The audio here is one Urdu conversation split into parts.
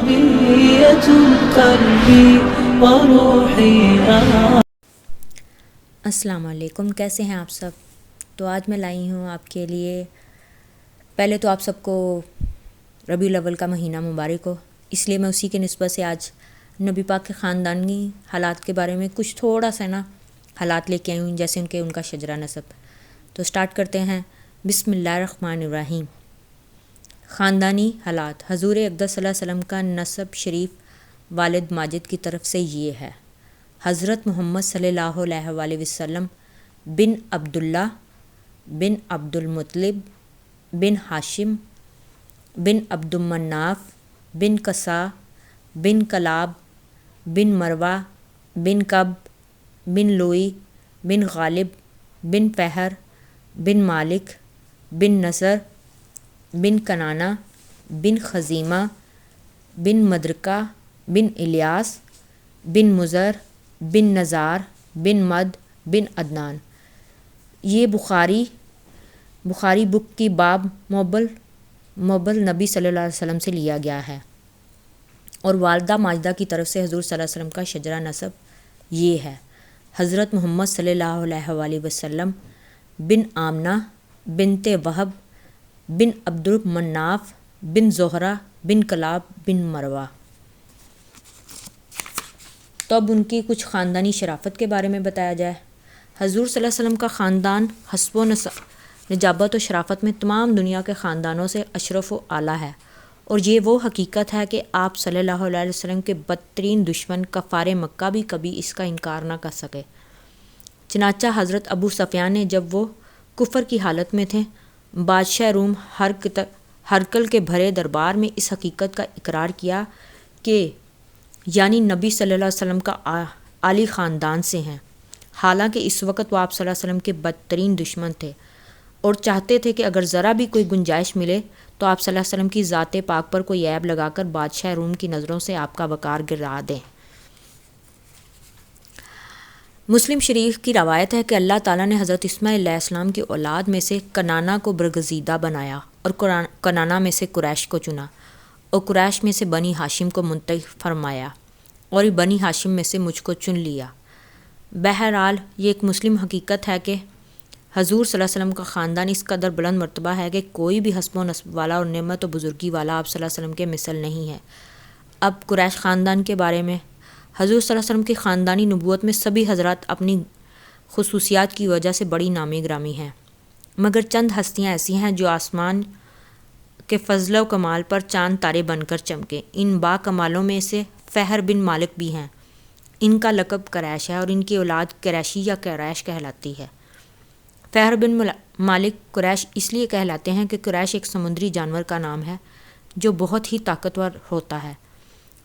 صبية قلبي وروحي السلام علیکم، کیسے ہیں آپ سب؟ تو آج میں لائی ہوں آپ کے لیے، پہلے تو آپ سب کو ربیع الاول کا مہینہ مبارک ہو، اس لیے میں اسی کے نسبت سے آج نبی پاک کے خاندانی حالات کے بارے میں کچھ تھوڑا سا حالات لے کے آئی ہوں، جیسے ان کا شجرہ نسب۔ تو سٹارٹ کرتے ہیں، بسم اللہ الرحمن الرحیم۔ خاندانی حالات۔ حضور اقدس صلی اللہ علیہ وسلم کا نسب شریف والد ماجد کی طرف سے یہ ہے: حضرت محمد صلی اللہ علیہ وآلہ وسلم بن عبداللہ بن عبد المطلب بن ہاشم بن عبد المناف بن قصا بن کلاب بن مروہ بن کعب بن لوئی بن غالب بن فہر بن مالک بن نصر بن کنانہ بن خزیمہ بن مدرکہ بن الیاس بن مضر بن نزار بن مد بن عدنان۔ یہ بخاری بک کی باب موبل نبی صلی اللہ علیہ وسلم سے لیا گیا ہے، اور والدہ ماجدہ کی طرف سے حضور صلی اللہ علیہ وسلم کا شجرہ نسب یہ ہے: حضرت محمد صلی اللہ علیہ وآلہ وسلم بن آمنہ بنت وہب بن عبد المناف بن زہرہ بن کلاب بن مروہ۔ تو اب ان کی کچھ خاندانی شرافت کے بارے میں بتایا جائے۔ حضور صلی اللہ علیہ وسلم کا خاندان حسب و نجابت و شرافت میں تمام دنیا کے خاندانوں سے اشرف و اعلیٰ ہے، اور یہ وہ حقیقت ہے کہ آپ صلی اللہ علیہ وسلم کے بدترین دشمن کفار مکہ بھی کبھی اس کا انکار نہ کر سکے۔ چنانچہ حضرت ابو سفیان نے جب وہ کفر کی حالت میں تھے، بادشاہ روم ہرقل کے بھرے دربار میں اس حقیقت کا اقرار کیا کہ یعنی نبی صلی اللہ علیہ وسلم کا عالی خاندان سے ہیں، حالانکہ اس وقت وہ آپ صلی اللہ علیہ وسلم کے بدترین دشمن تھے اور چاہتے تھے کہ اگر ذرا بھی کوئی گنجائش ملے تو آپ صلی اللہ علیہ وسلم کی ذات پاک پر کوئی عیب لگا کر بادشاہ روم کی نظروں سے آپ کا وقار گرا دیں۔ مسلم شریف کی روایت ہے کہ اللہ تعالیٰ نے حضرت اسماعیل علیہ السلام کی اولاد میں سے کنانہ کو برگزیدہ بنایا اور کنانہ میں سے قریش کو چنا، اور قریش میں سے بنی ہاشم کو منتخب فرمایا، اور بنی ہاشم میں سے مجھ کو چن لیا۔ بہرحال یہ ایک مسلم حقیقت ہے کہ حضور صلی اللہ علیہ وسلم کا خاندان اس قدر بلند مرتبہ ہے کہ کوئی بھی حسب و نسب والا اور نعمت و بزرگی والا آپ صلی اللہ علیہ وسلم کے مثل نہیں ہے۔ اب قریش خاندان کے بارے میں۔ حضور صلی اللہ علیہ وسلم کی خاندانی نبوت میں سبھی حضرات اپنی خصوصیات کی وجہ سے بڑی نامی گرامی ہیں، مگر چند ہستیاں ایسی ہیں جو آسمان کے فضل و کمال پر چاند تارے بن کر چمکے۔ ان با کمالوں میں سے فہر بن مالک بھی ہیں۔ ان کا لقب قریش ہے اور ان کی اولاد قریشی یا قریش کہلاتی ہے۔ فہر بن مالک قریش اس لیے کہلاتے ہیں کہ قریش ایک سمندری جانور کا نام ہے جو بہت ہی طاقتور ہوتا ہے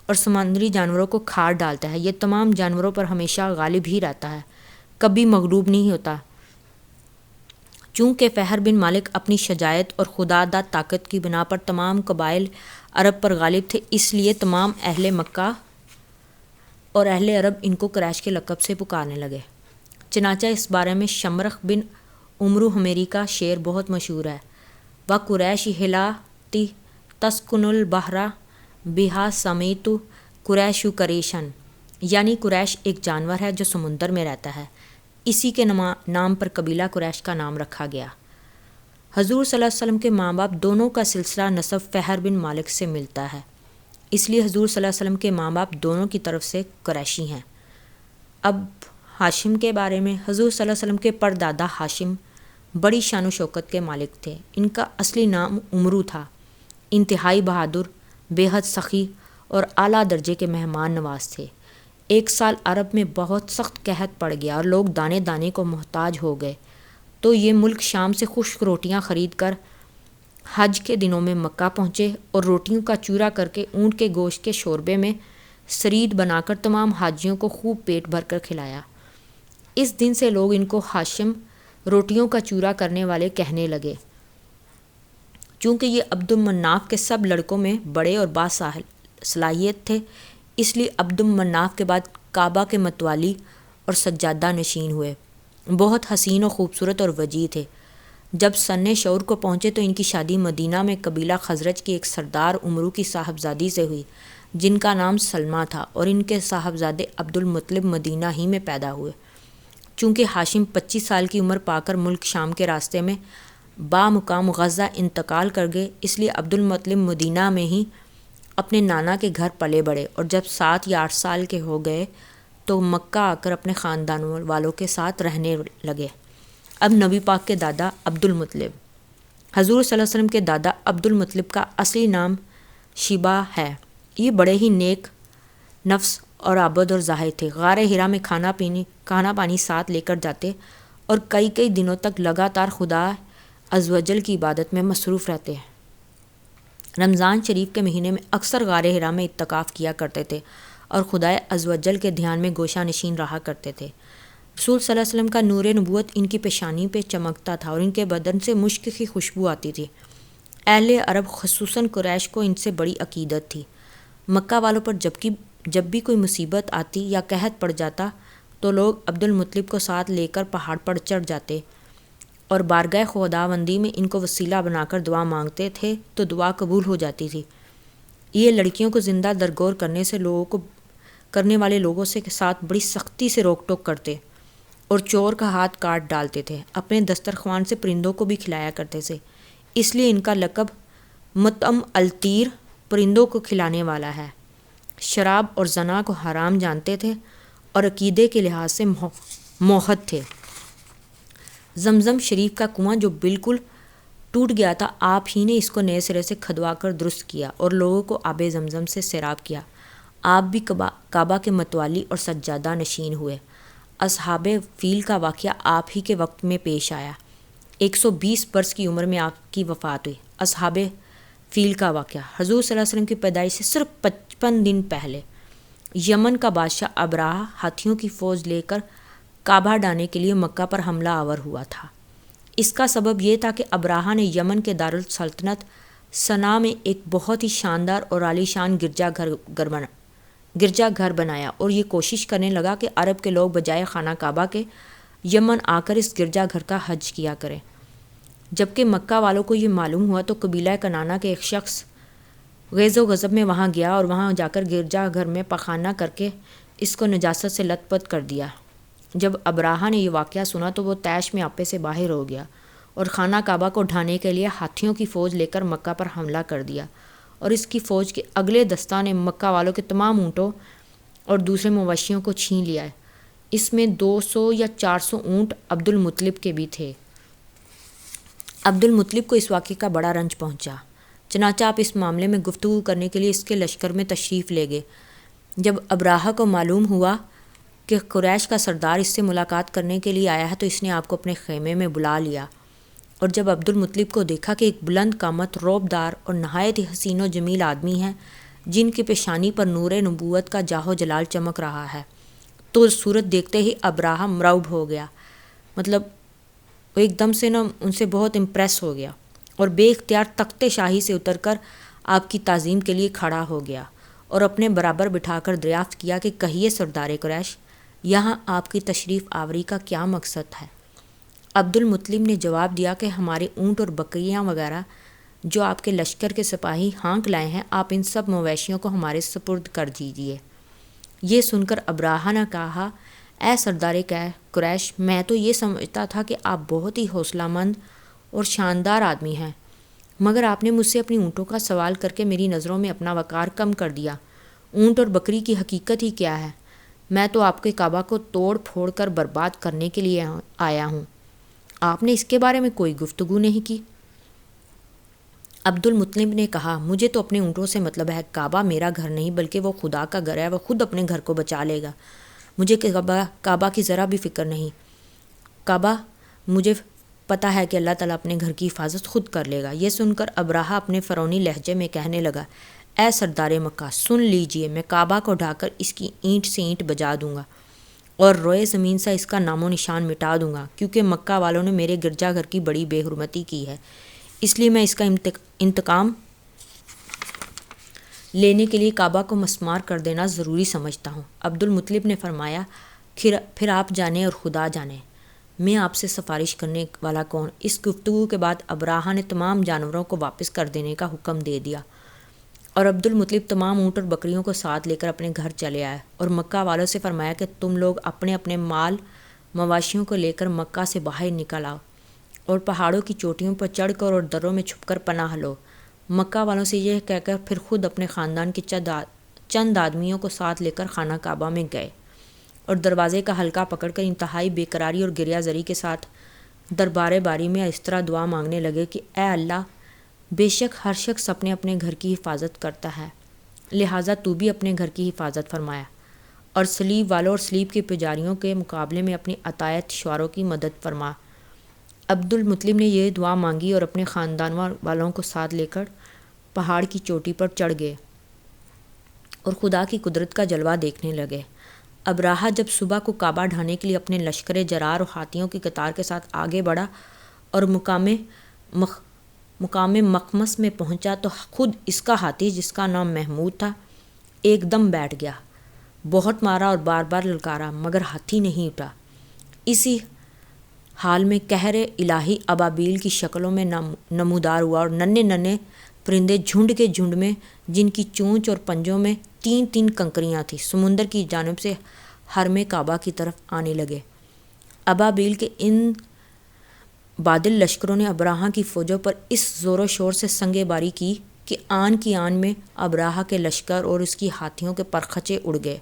اور سمندری جانوروں کو کھا ڈالتا ہے۔ یہ تمام جانوروں پر ہمیشہ غالب ہی رہتا ہے، کبھی مغلوب نہیں ہوتا۔ چونکہ فہر بن مالک اپنی شجاعت اور خداداد طاقت کی بنا پر تمام قبائل عرب پر غالب تھے، اس لیے تمام اہل مکہ اور اہل عرب ان کو قریش کے لقب سے پکارنے لگے۔ چنانچہ اس بارے میں شمرخ بن عمرو حمیری کا شعر بہت مشہور ہے: وَقُرَیشِ حِلَّةِ تَسْکُنُ الْبَحْرَ بِہَا سَمِیتُ قُرَیشُ قَریشًا، یعنی قریش ایک جانور ہے جو سمندر میں رہتا ہے، اسی کے نام پر قبیلہ قریش کا نام رکھا گیا۔ حضور صلی اللہ علیہ وسلم کے ماں باپ دونوں کا سلسلہ نسب فہر بن مالک سے ملتا ہے، اس لیے حضور صلی اللہ علیہ وسلم کے ماں باپ دونوں کی طرف سے قریشی ہیں۔ اب ہاشم کے بارے میں۔ حضور صلی اللہ علیہ وسلم کے پردادا ہاشم بڑی شان و شوکت کے مالک تھے۔ ان کا اصلی نام عمرو تھا۔ انتہائی بہادر، بے حد سخی اور اعلیٰ درجے کے مہمان نواز تھے۔ ایک سال عرب میں بہت سخت قحط پڑ گیا اور لوگ دانے دانے کو محتاج ہو گئے، تو یہ ملک شام سے خشک روٹیاں خرید کر حج کے دنوں میں مکہ پہنچے اور روٹیوں کا چورا کر کے اونٹ کے گوشت کے شوربے میں سرید بنا کر تمام حاجیوں کو خوب پیٹ بھر کر کھلایا۔ اس دن سے لوگ ان کو ہاشم روٹیوں کا چورا کرنے والے کہنے لگے۔ چونکہ یہ عبد المناف کے سب لڑکوں میں بڑے اور باصلاحیت تھے، اس لیے عبد المناف کے بعد کعبہ کے متولی اور سجادہ نشین ہوئے۔ بہت حسین و خوبصورت اور وجیح تھے۔ جب سن شعور کو پہنچے تو ان کی شادی مدینہ میں قبیلہ خزرج کی ایک سردار عمرو کی صاحبزادی سے ہوئی، جن کا نام سلمہ تھا، اور ان کے صاحبزادے عبد المطلب مدینہ ہی میں پیدا ہوئے۔ چونکہ ہاشم 25 سال کی عمر پا کر ملک شام کے راستے میں بامقام غزہ انتقال کر گئے، اس لیے عبد المطلب مدینہ میں ہی اپنے نانا کے گھر پلے بڑھے، اور جب 7 یا 8 سال کے ہو گئے تو مکہ آ کر اپنے خاندان والوں کے ساتھ رہنے لگے۔ اب نبی پاک کے دادا عبد المطلب، حضور صلی اللہ علیہ وسلم کے دادا عبد المطلب کا اصلی نام شیبہ ہے۔ یہ بڑے ہی نیک نفس اور عابد اور زاہد تھے۔ غار حرا میں کھانا پانی ساتھ لے کر جاتے اور کئی دنوں تک لگاتار خدا عزوجل کی عبادت میں مصروف رہتے ہیں۔ رمضان شریف کے مہینے میں اکثر غار حرا میں اعتکاف کیا کرتے تھے اور خدا عزوجل کے دھیان میں گوشہ نشین رہا کرتے تھے۔ رسول صلی اللہ علیہ وسلم کا نور نبوت ان کی پیشانی پہ چمکتا تھا اور ان کے بدن سے مشک کی خوشبو آتی تھی۔ اہل عرب خصوصاً قریش کو ان سے بڑی عقیدت تھی۔ مکہ والوں پر جب بھی کوئی مصیبت آتی یا قحط پڑ جاتا تو لوگ عبد المطلب کو ساتھ لے کر پہاڑ پر چڑھ جاتے اور بارگاہ خداوندی میں ان کو وسیلہ بنا کر دعا مانگتے تھے تو دعا قبول ہو جاتی تھی۔ یہ لڑکیوں کو زندہ درگور کرنے والے لوگوں سے ساتھ بڑی سختی سے روک ٹوک کرتے اور چور کا ہاتھ کاٹ ڈالتے تھے۔ اپنے دسترخوان سے پرندوں کو بھی کھلایا کرتے تھے، اس لیے ان کا لقب مطعم الطیر، پرندوں کو کھلانے والا ہے۔ شراب اور زنا کو حرام جانتے تھے اور عقیدے کے لحاظ سے موحد تھے۔ زمزم شریف کا کنواں جو بالکل ٹوٹ گیا تھا، آپ ہی نے اس کو نئے سرے سے کھدوا کر درست کیا اور لوگوں کو آب زمزم سے سیراب کیا۔ آپ بھی کعبہ کے متولی اور سجادہ نشین ہوئے۔ اصحاب فیل کا واقعہ آپ ہی کے وقت میں پیش آیا۔ 120 برس کی عمر میں آپ کی وفات ہوئی۔ اصحاب فیل کا واقعہ حضور صلی اللہ علیہ وسلم کی پیدائش سے صرف 55 دن پہلے یمن کا بادشاہ ابراہہ ہاتھیوں کی فوج لے کر کعبہ ڈھانے کے لیے مکہ پر حملہ آور ہوا تھا۔ اس کا سبب یہ تھا کہ ابراہہ نے یمن کے دارالسلطنت صنعا میں ایک بہت ہی شاندار اور عالیشان گرجا گھر بنایا اور یہ کوشش کرنے لگا کہ عرب کے لوگ بجائے خانہ کعبہ کے یمن آ کر اس گرجا گھر کا حج کیا کریں۔ جبکہ مکہ والوں کو یہ معلوم ہوا تو قبیلہ کنانہ کے ایک شخص غیظ و غضب میں وہاں گیا اور وہاں جا کر گرجا گھر میں پخانہ کر کے اس کو نجاست سے لت پت کر دیا۔ جب ابراہہ نے یہ واقعہ سنا تو وہ طیش میں آپے سے باہر ہو گیا اور خانہ کعبہ کو ڈھانے کے لیے ہاتھیوں کی فوج لے کر مکہ پر حملہ کر دیا، اور اس کی فوج کے اگلے دستہ نے مکہ والوں کے تمام اونٹوں اور دوسرے مویشیوں کو چھین لیا۔ اس میں 200 یا 400 اونٹ عبد المطلب کے بھی تھے۔ عبد المطلب کو اس واقعے کا بڑا رنج پہنچا، چنانچہ آپ اس معاملے میں گفتگو کرنے کے لیے اس کے لشکر میں تشریف لے گئے۔ جب ابراہہ کو معلوم ہوا کہ قریش کا سردار اس سے ملاقات کرنے کے لیے آیا ہے تو اس نے آپ کو اپنے خیمے میں بلا لیا، اور جب عبد المطلب کو دیکھا کہ ایک بلند قامت، رعب دار اور نہایت ہی حسین و جمیل آدمی ہے جن کی پیشانی پر نور نبوت کا جاہ و جلال چمک رہا ہے، تو صورت دیکھتے ہی ابراہہ مرعوب ہو گیا، مطلب وہ ایک دم سے ان سے بہت امپریس ہو گیا اور بے اختیار تخت شاہی سے اتر کر آپ کی تعظیم کے لیے کھڑا ہو گیا اور اپنے برابر بٹھا کر دریافت کیا کہ کہیے سردار قریش، یہاں آپ کی تشریف آوری کا کیا مقصد ہے؟ عبد المطلب نے جواب دیا کہ ہمارے اونٹ اور بکریاں وغیرہ جو آپ کے لشکر کے سپاہی ہانک لائے ہیں، آپ ان سب مویشیوں کو ہمارے سپرد کر دیجیے۔ یہ سن کر ابراہہ نے کہا، اے سردار قریش، میں تو یہ سمجھتا تھا کہ آپ بہت ہی حوصلہ مند اور شاندار آدمی ہیں، مگر آپ نے مجھ سے اپنی اونٹوں کا سوال کر کے میری نظروں میں اپنا وقار کم کر دیا۔ اونٹ اور بکری کی حقیقت ہی کیا ہے؟ میں تو آپ کے کعبہ کو توڑ پھوڑ کر برباد کرنے کے لیے آیا ہوں، آپ نے اس کے بارے میں کوئی گفتگو نہیں کی۔ عبد المطلب نے کہا، مجھے تو اپنے اونٹوں سے مطلب ہے، کعبہ میرا گھر نہیں بلکہ وہ خدا کا گھر ہے، وہ خود اپنے گھر کو بچا لے گا، مجھے کعبہ کی ذرا بھی فکر نہیں۔ کعبہ مجھے پتہ ہے کہ اللہ تعالیٰ اپنے گھر کی حفاظت خود کر لے گا۔ یہ سن کر ابراہہ اپنے فرعونی لہجے میں کہنے لگا، اے سردار مکہ، سن لیجئے، میں کعبہ کو ڈھا کر اس کی اینٹ سے اینٹ بجا دوں گا اور روئے زمین سے اس کا نام و نشان مٹا دوں گا، کیونکہ مکہ والوں نے میرے گرجا گھر کی بڑی بے حرمتی کی ہے، اس لیے میں اس کا انتقام لینے کے لیے کعبہ کو مسمار کر دینا ضروری سمجھتا ہوں۔ عبد المطلب نے فرمایا، پھر آپ جانیں اور خدا جانے، میں آپ سے سفارش کرنے والا کون؟ اس گفتگو کے بعد ابراہہ نے تمام جانوروں کو واپس کر دینے کا حکم دے دیا اور عبد المطلب تمام اونٹ اور بکریوں کو ساتھ لے کر اپنے گھر چلے آئے اور مکہ والوں سے فرمایا کہ تم لوگ اپنے اپنے مال مواشیوں کو لے کر مکہ سے باہر نکل آؤ اور پہاڑوں کی چوٹیوں پر چڑھ کر اور دروں میں چھپ کر پناہ لو۔ مکہ والوں سے یہ کہہ کر پھر خود اپنے خاندان کے چند آدمیوں کو ساتھ لے کر خانہ کعبہ میں گئے اور دروازے کا حلقہ پکڑ کر انتہائی بے قراری اور گریہ زری کے ساتھ دربار باری میں اس طرح دعا مانگنے لگے کہ اے اللہ، بے شک ہر شخص اپنے اپنے گھر کی حفاظت کرتا ہے، لہٰذا تو بھی اپنے گھر کی حفاظت فرمایا اور صلیب والوں اور صلیب کے پجاریوں کے مقابلے میں اپنی عطایت شعاروں کی مدد فرما۔ عبد المطلب نے یہ دعا مانگی اور اپنے خاندان والوں کو ساتھ لے کر پہاڑ کی چوٹی پر چڑھ گئے اور خدا کی قدرت کا جلوہ دیکھنے لگے۔ ابراہہ جب صبح کو کعبہ ڈھانے کے لیے اپنے لشکر جرار اور ہاتھیوں کی قطار کے ساتھ آگے بڑھا اور مقام مخمس میں پہنچا تو خود اس کا ہاتھی، جس کا نام محمود تھا، ایک دم بیٹھ گیا۔ بہت مارا اور بار بار للکارا مگر ہاتھی نہیں اٹھا۔ اسی حال میں قہر الہی ابابیل کی شکلوں میں نمودار ہوا اور ننھے ننھے پرندے جھنڈ کے جھنڈ میں، جن کی چونچ اور پنجوں میں 3 کنکریاں تھیں، سمندر کی جانب سے حرم کعبہ کی طرف آنے لگے۔ ابابیل کے ان بادل لشکروں نے ابراہہ کی فوجوں پر اس زور و شور سے سنگ باری کی کہ آن کی آن میں ابراہہ کے لشکر اور اس کی ہاتھیوں کے پرخچے اڑ گئے۔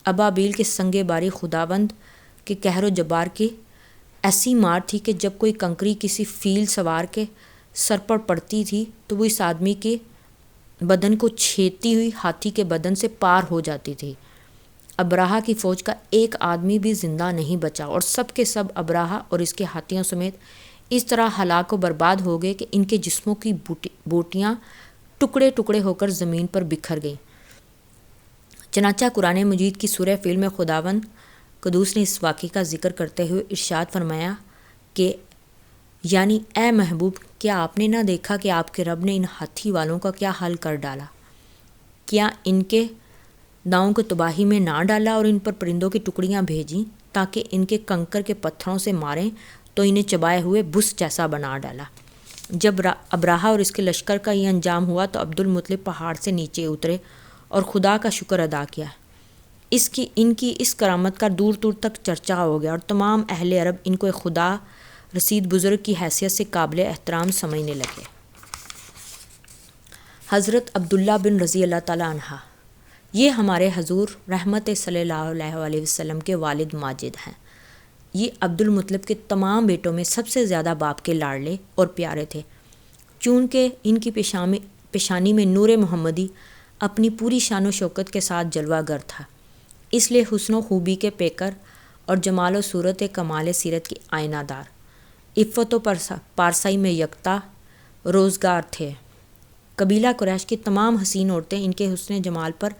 ابابیل کے سنگ باری خداوند کے قہر و جبار کی ایسی مار تھی کہ جب کوئی کنکری کسی فیل سوار کے سر پر پڑتی تھی تو وہ اس آدمی کے بدن کو چھیدتی ہوئی ہاتھی کے بدن سے پار ہو جاتی تھی۔ ابراہہ کی فوج کا ایک آدمی بھی زندہ نہیں بچا اور سب کے سب ابراہہ اور اس کے ہاتھیوں سمیت اس طرح ہلاک و برباد ہو گئے کہ ان کے جسموں کی بوٹیاں ٹکڑے ٹکڑے ہو کر زمین پر بکھر گئیں۔ چنانچہ قرآن مجید کی سورہ فیل میں خداوند قدوس نے اس واقعے کا ذکر کرتے ہوئے ارشاد فرمایا کہ یعنی اے محبوب، کیا آپ نے نہ دیکھا کہ آپ کے رب نے ان ہاتھی والوں کا کیا حال کر ڈالا؟ کیا ان کے داؤں کو تباہی میں نہ ڈالا اور ان پر پرندوں کی ٹکڑیاں بھیجیں تاکہ ان کے کنکر کے پتھروں سے ماریں تو انہیں چبائے ہوئے بس جیسا بنا ڈالا۔ جب ابراہہ اور اس کے لشکر کا یہ انجام ہوا تو عبد المطلب پہاڑ سے نیچے اترے اور خدا کا شکر ادا کیا۔ ان کی اس کرامت کا دور دور تک چرچا ہو گیا اور تمام اہل عرب ان کو ایک خدا رسید بزرگ کی حیثیت سے قابل احترام سمجھنے لگے۔ حضرت عبداللہ بن رضی اللہ تعالیٰ عنہ، یہ ہمارے حضور رحمت صلی اللہ علیہ وسلم کے والد ماجد ہیں۔ یہ عبد المطلب کے تمام بیٹوں میں سب سے زیادہ باپ کے لاڈلے اور پیارے تھے، چونکہ ان کی پیشانی میں نور محمدی اپنی پوری شان و شوکت کے ساتھ جلوہ گر تھا، اس لیے حسن و خوبی کے پیکر اور جمال و صورت کمال سیرت کی آئینہ دار، عفت و پارسائی میں یکتا روزگار تھے۔ قبیلہ قریش کی تمام حسین عورتیں ان کے حسن جمال پر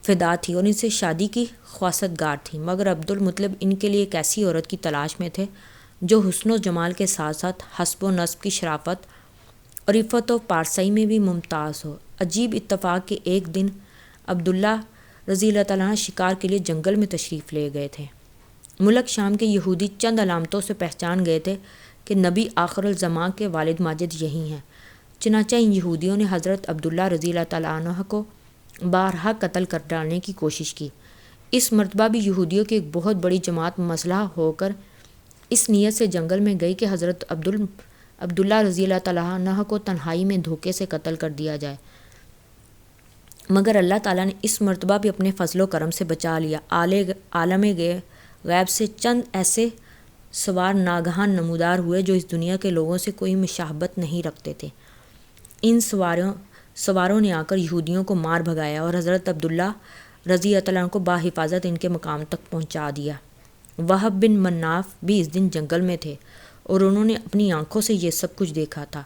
فدا تھی اور ان سے شادی کی خواست گار تھیں، مگر عبد المطلب ان کے لیے ایک ایسی عورت کی تلاش میں تھے جو حسن و جمال کے ساتھ ساتھ حسب و نسب کی شرافت اور عفت و پارسائی میں بھی ممتاز ہو۔ عجیب اتفاق کہ ایک دن عبداللہ رضی اللہ تعالیٰ شکار کے لیے جنگل میں تشریف لے گئے تھے۔ ملک شام کے یہودی چند علامتوں سے پہچان گئے تھے کہ نبی آخر الزماں کے والد ماجد یہی ہیں، چنانچہ ان یہودیوں نے حضرت عبداللہ رضی اللہ تعالیٰ عنہ کو بارہا قتل کر ڈالنے کی کوشش کی۔ اس مرتبہ بھی یہودیوں کی ایک بہت بڑی جماعت مسلح ہو کر اس نیت سے جنگل میں گئی کہ حضرت عبداللہ رضی اللہ تعالیٰ عنہ کو تنہائی میں دھوکے سے قتل کر دیا جائے، مگر اللہ تعالیٰ نے اس مرتبہ بھی اپنے فضل و کرم سے بچا لیا۔ عالم غیب سے چند ایسے سوار ناگہان نمودار ہوئے جو اس دنیا کے لوگوں سے کوئی مشابہت نہیں رکھتے تھے۔ ان سواروں نے آ کر یہودیوں کو مار بھگایا اور حضرت عبداللہ رضی اللہ عنہ کو باحفاظت ان کے مقام تک پہنچا دیا۔ وہب بن مناف بھی اس دن جنگل میں تھے اور انہوں نے اپنی آنکھوں سے یہ سب کچھ دیکھا تھا،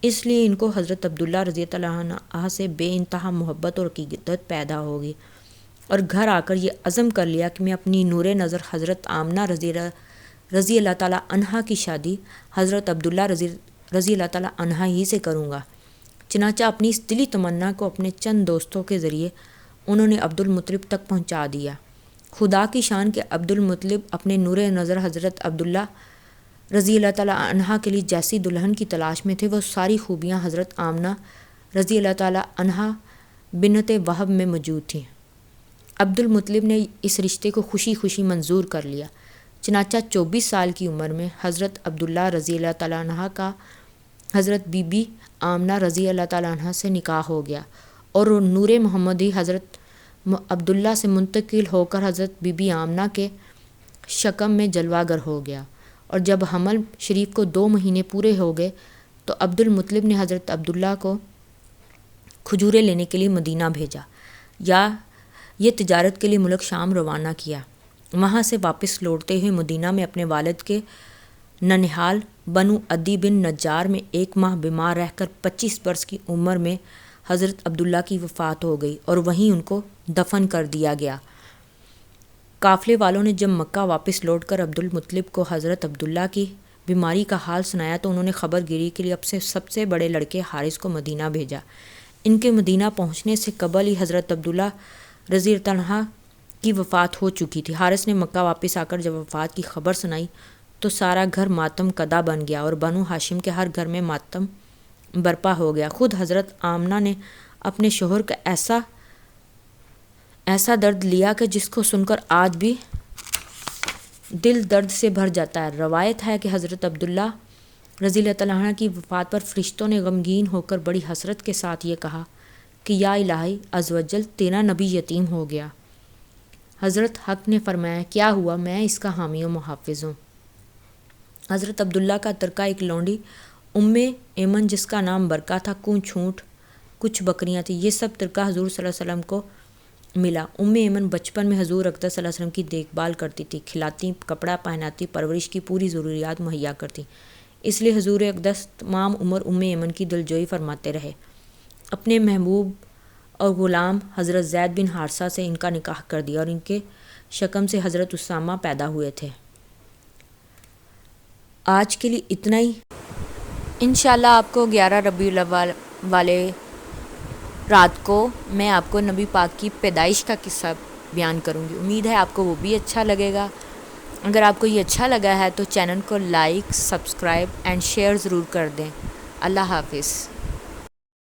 اس لیے ان کو حضرت عبداللہ رضی اللہ عنہ سے بے انتہا محبت اور عقیدت پیدا ہوگی اور گھر آ کر یہ عزم کر لیا کہ میں اپنی نور نظر حضرت آمنہ رضی اللہ تعالیٰ عنہا کی شادی حضرت عبداللہ رضی اللہ تعالیٰ عنہا ہی سے کروں گا۔ چنانچہ اپنی اس دلی تمنا کو اپنے چند دوستوں کے ذریعے انہوں نے عبد المطلب تک پہنچا دیا۔ خدا کی شان کہ عبد المطلب اپنے نور نظر حضرت عبداللہ رضی اللہ تعالیٰ عنہا کے لیے جیسی دلہن کی تلاش میں تھے، وہ ساری خوبیاں حضرت آمنہ رضی اللہ تعالیٰ عنہا بنت وہب میں موجود تھیں۔ عبد المطلب نے اس رشتے کو خوشی خوشی منظور کر لیا۔ چنانچہ 24 سال کی عمر میں حضرت عبداللہ رضی اللہ تعالیٰ عنہ کا حضرت بی بی آمنہ رضی اللہ تعالیٰ عنہ سے نکاح ہو گیا اور نور محمدی حضرت عبداللہ سے منتقل ہو کر حضرت بی بی آمنہ کے شکم میں جلوہ گر ہو گیا، اور جب حمل شریف کو 2 مہینے پورے ہو گئے تو عبد المطلب نے حضرت عبداللہ کو کھجوریں لینے کے لیے مدینہ بھیجا یا یہ تجارت کے لیے ملک شام روانہ کیا۔ وہاں سے واپس لوٹتے ہوئے مدینہ میں اپنے والد کے ننہال بنو عدی بن نجار میں 1 ماہ بیمار رہ کر 25 برس کی عمر میں حضرت عبداللہ کی وفات ہو گئی اور وہیں ان کو دفن کر دیا گیا۔ قافلے والوں نے جب مکہ واپس لوٹ کر عبد المطلب کو حضرت عبداللہ کی بیماری کا حال سنایا تو انہوں نے خبر گیری کے لیے سب سے بڑے لڑکے حارث کو مدینہ بھیجا۔ ان کے مدینہ پہنچنے سے قبل ہی حضرت عبداللہ رضی اللہ عنہ کی وفات ہو چکی تھی۔ حارث نے مکہ واپس آ کر جب وفات کی خبر سنائی تو سارا گھر ماتم کدا بن گیا اور بنو ہاشم کے ہر گھر میں ماتم برپا ہو گیا۔ خود حضرت آمنہ نے اپنے شوہر کا ایسا درد لیا کہ جس کو سن کر آج بھی دل درد سے بھر جاتا ہے۔ روایت ہے کہ حضرت عبداللہ رضی اللہ تعالیٰ عنہ کی وفات پر فرشتوں نے غمگین ہو کر بڑی حسرت کے ساتھ یہ کہا کہ یا الہی عز و جل تیرا نبی یتیم ہو گیا۔ حضرت حق نے فرمایا کیا ہوا، میں اس کا حامی و محافظ ہوں۔ حضرت عبداللہ کا ترکہ ایک لونڈی ایمن جس کا نام برکہ تھا، کچھ اونٹ کچھ بکریاں تھیں، یہ سب ترکہ حضور صلی اللہ علیہ وسلم کو ملا۔ ایمن بچپن میں حضور اقدس صلی اللہ علیہ وسلم کی دیکھ بھال کرتی تھی، کھلاتی، کپڑا پہناتی، پرورش کی پوری ضروریات مہیا کرتی، اس لیے حضور اقدس تمام عمر ایمن کی دلجوئی فرماتے رہے۔ اپنے محبوب اور غلام حضرت زید بن حارثہ سے ان کا نکاح کر دیا اور ان کے شکم سے حضرت اسامہ پیدا ہوئے تھے۔ آج کے لیے اتنا ہی۔ انشاءاللہ آپ کو 11 ربیع الاول والے رات کو میں آپ کو نبی پاک کی پیدائش کا قصہ بیان کروں گی۔ امید ہے آپ کو وہ بھی اچھا لگے گا۔ اگر آپ کو یہ اچھا لگا ہے تو چینل کو لائک، سبسکرائب اینڈ شیئر ضرور کر دیں۔ اللہ حافظ۔